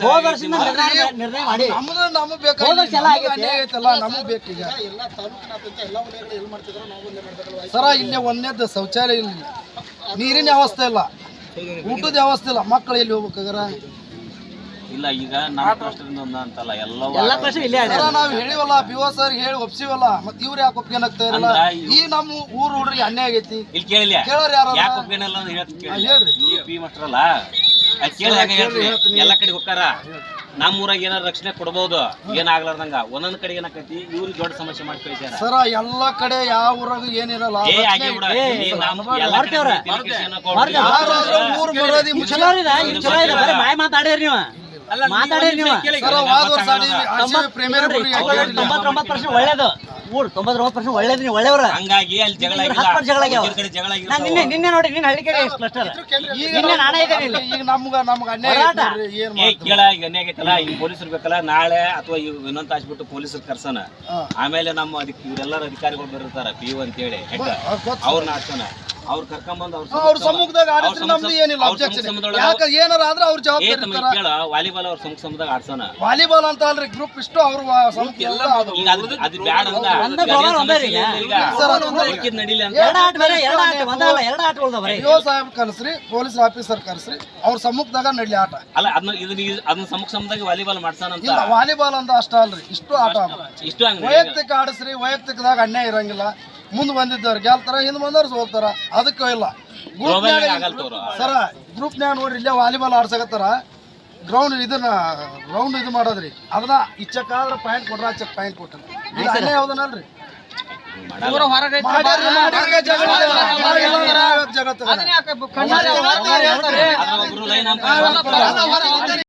ಹೋದ ವರ್ಷದಿಂದ ನಿರ್ಣಯ ಮಾಡಿ ನಮಗ್ ಬೇಕಾಗಿಲ್ಲ ನಮಗ್ ಬೇಕೀಗ ಸರ ಇಲ್ಲಿ ಒಂದೇದ್ದು ಶೌಚಾಲಯ ಇಲ್ಲ, ನೀರಿನ ವ್ಯವಸ್ಥೆ ಇಲ್ಲ, ಊಟದ ವ್ಯವಸ್ಥೆ ಇಲ್ಲ, ಮಕ್ಕಳು ಎಲ್ಲಿ ಹೋಗ್ಬೇಕಾಗಾರ ಇಲ್ಲ. ಈಗ ನಮ್ಮ ಪ್ರಶ್ನೆಯಿಂದ ಒಂದ ಅಂತಲ್ಲ ಎಲ್ಲ ಪ್ರಶ್ನೆ ಇಲ್ಲೇ ನಾವ್ ಹೇಳಿವಲ್ಲ, ಬಿಒ ಸರ್ ಹೇಳಿ ಒಪ್ಸಿವಲ್ಲ, ಮತ್ ಇವ್ರು ಯಾಕೆ ಒಪ್ಪಿಗೆನಾಗ್ತಾ ಇರಲ್ಲ? ಈ ನಮ್ಮ ಊರ್ ಹುಡ್ರಿಗೆ ಅನ್ಯಾಯ ಆಗೈತಿ. ಇಲ್ಲಿ ಕೇಳಿಲ್ಲ ಕೇಳೋರು ಯಾರು? ಯಾಕೆ ಒಪ್ಪಿಗೆನಲ್ಲ ಅಂತ ಹೇಳ್ರಿ. ಪಿ ಮಾಸ್ಟರ್ ಅಲ್ಲ ಎಲ್ಲ ಕಡೆ ಹೋಗ್ತಾರ. ನಮ್ಮ ಊರಾಗ ಏನಾರ ರಕ್ಷಣೆ ಕೊಡ್ಬೋದು, ಏನಾಗ್ಲಾರ್ದಂಗ. ಒಂದೊಂದ್ ಕಡೆ ಏನಾಕೈತಿ, ಇವ್ರಿಗೆ ದೊಡ್ಡ ಸಮಸ್ಯೆ ಮಾಡಿ ಕಳಿಸ್ಯಾರ ಸರ. ಎಲ್ಲಾ ಕಡೆ ಯಾವ ಊರಾಗ ಏನಿರಲ್ಲ, ಬಾಯ್ ಮಾತಾಡಿರಿ ನೀವು, ಮಾತಾಡಿರಿ ನೀವು. 99% ಒಳ್ಳೇದು, 99% ಒಳ್ಳೇದು, ನೀವು ಒಳ್ಳೆಯವ್ರ. ಹಂಗಾಗಿ ಅಲ್ಲಿ ಜಗಳ ನಿನ್ನೆ ನೋಡಿ, ನಿನ್ನ ಹಳ್ಳಿ ಕಡೆ ಕ್ಲಸ್ಟರ್ ನಿನ್ನೆ ನಾನೇ ಇದ್ದೇನೆ ಇಲ್ಲಿ. ಈಗ ನಮ್ಗ ಅನ್ಯಾಯ ಕೇಳ. ಈಗ ಅನ್ಯಾಯ ಆಗೈತಲ್ಲ, ಈಗ ಪೊಲೀಸರು ಬೇಕಲ್ಲ, ನಾಳೆ ಅಥವಾ ಇನ್ನೊಂದ್ ತಾಸ್ ಬಿಟ್ಟು ಪೊಲೀಸರು ಕರ್ಸೋಣ. ಆಮೇಲೆ ನಮ್ಮ ಇವರೆಲ್ಲರ ಅಧಿಕಾರಿಗಳು ಬರೀತಾರ, PO ಅಂತೇಳಿ ಅವ್ರನ್ನ ಆಡ್ಸೋಣ. ಅವ್ರು ಕರ್ಕೊಂಡ್ಬಂದು ಅವ್ರ ಸಮ್ಮುಖದಾಗ ಆಡಿದ್ರೆ ನಮ್ದು ಏನಿಲ್ಲ ಅಬ್ಜೆಕ್ಷನ್. ಯಾಕೆ ಏನಾರ ಆದ್ರೆ ಅವ್ರ ಜವಾಬ್ದಾರಿ. ಕೇಳ, ವಾಲಿಬಾಲ್ ಅವ್ರ ಸಮ್ಮುಖದಾಗ ಆಡ್ಸೋಣ. ವಾಲಿಬಾಲ್ ಅಂತ ಅಲ್ರಿ, ಗ್ರೂಪ್ ಇಷ್ಟು ಅವ್ರ ಅದು ಬ್ಯಾಡ ನಡಿಲಿ ಅಂತ PO ಸಾಹೇಬ್ ಕರ್ಸ್ರಿ, ಪೊಲೀಸ್ ಆಫೀಸರ್ ಕರ್ಸ್ರಿ, ಅವ್ರ ಸಮ್ಮುಖದಾಗ ನಡ್ಲಿ ಆಟ. ಅಲ್ಲ, ಅದನ್ನ ಸಮ್ಮುಖದಾಗ ವಾಲಿಬಾಲ್ ಮಾಡ್ಸೋಣ ಅಂತ. ವಾಲಿಬಾಲ್ ಅಂತ ಅಷ್ಟ ಅಲ್ರಿ, ಇಷ್ಟು ಆಟ ಇಷ್ಟು ವೈಯಕ್ತಿಕ ಆಡಿಸ್ರಿ. ವೈಯಕ್ತಿಕದಾಗ ಅನ್ಯಾಯ ಇರಂಗಿಲ್ಲ. ಮುಂದೆ ಬಂದಿದ್ದವ್ರು ಗೆಲ್ತಾರ, ಹಿಂದ್ ಬಂದವ್ರು ಸೋಲ್ತಾರ, ಅದಕ್ಕೂ ಇಲ್ಲ. ಸರ ಗ್ರೂಪ್ನ್ಯಾಗ ನೋಡ್ರಿ, ಇಲ್ಲೇ ವಾಲಿಬಾಲ್ ಆಡ್ಸಕತ್ತಾರ. ಗ್ರೌಂಡ್ ರೌಂಡ್ ಇದು ಮಾಡೋದ್ರಿ, ಅದನ್ನ ಇಚ್ಚಕ್ಕಾದ್ರೆ ಪಾಯಿಂಟ್ ಕೊಟ್ರ, ಆಚಕ್ ಪಾಯಿಂಟ್ ಕೊಟ್ರ. ಇದು ಅನ್ಯಾಯ ಯಾವ್ದನಲ್ರಿ? ಜಗತ್ತ